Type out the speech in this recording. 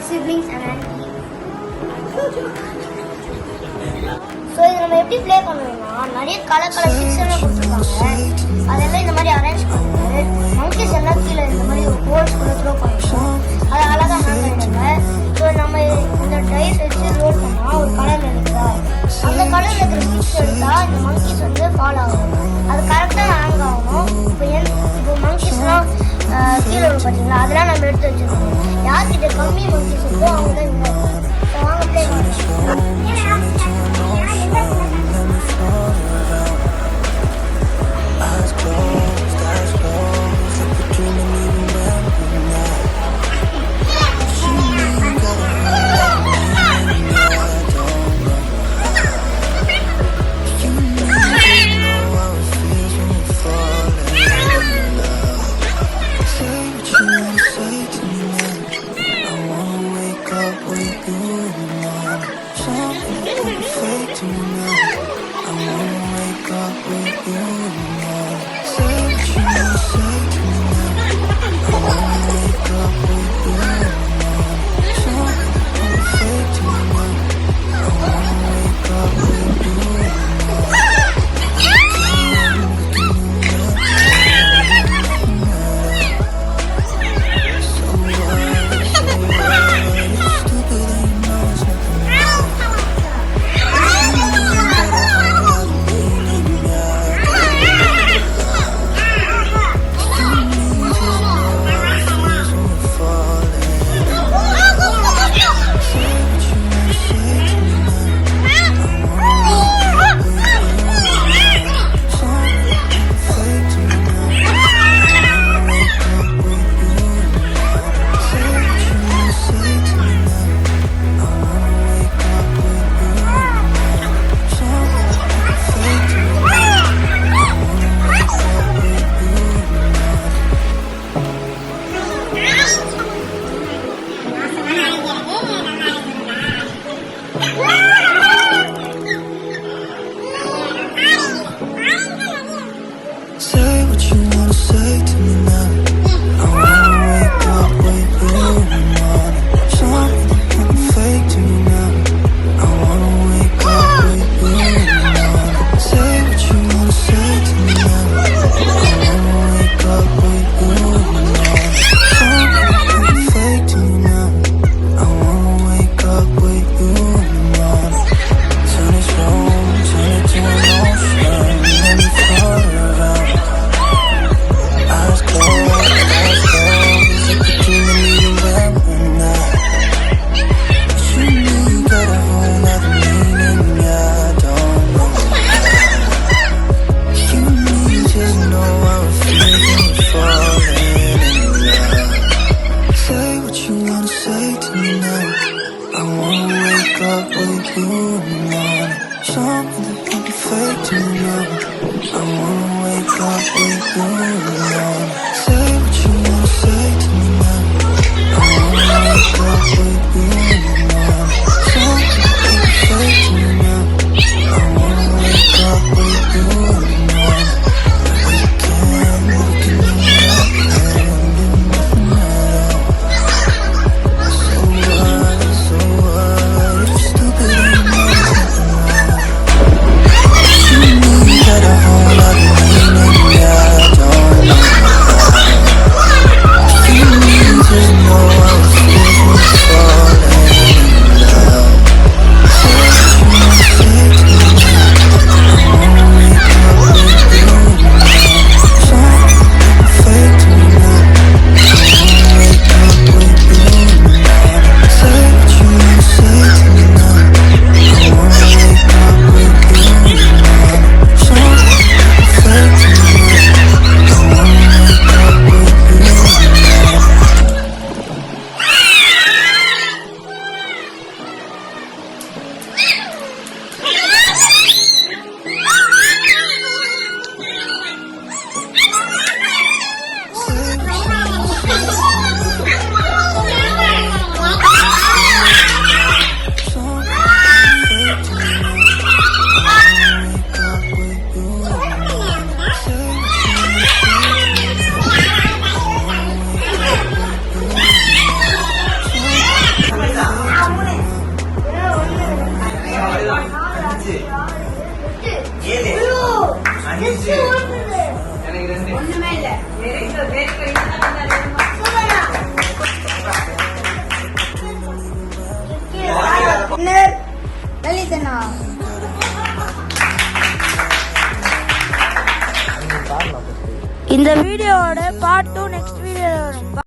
siblings and auntie. So இது நம்ம எப்படி ப்ளே பண்ணுவோம்னா நிறைய கலர் பிக்ஸ் எல்லாம் கொடுத்துருக்காங்க. அதெல்லாம் இந்த மாதிரி அரேஞ்ச் பண்ணிட்டு மங்கீஸ் எல்லாம் கீழே இந்த மாதிரி ஒரு ஹோல்ஸ் கூட த்ரோ பண்ணிட்டோம். அதை அழகாக ஹேங் பண்ணிடுங்க. ஸோ நம்ம இந்த டைஸ் வச்சு ரோல் பண்ணால் ஒரு கலர் இருக்குதா, அந்த கலரில் இருக்கிற பிக்ஸ் எடுத்தால் இந்த மங்கீஸ் வந்து ஃபாலோ ஆகும். அது கரெக்டாக ஹேங் ஆகும். இப்போ மங்கீஸ்லாம் கீழே வரும் பார்த்தீங்களா, அதெல்லாம் நம்ம எடுத்து வச்சுருக்கோம். யார்கிட்ட கம்மி மங்கீஸ் இருக்கோ அவங்க தான் இந்த வாங்க ப்ளே பண்ணுவோம். Just know I was feeling falling. Just ஓடுது. எனக்கு 2. ஒண்ணுமே இல்ல. வேற லலிதனா. இந்த வீடியோவோட பார்ட் 2 நெக்ஸ்ட் வீடியோல வரும்.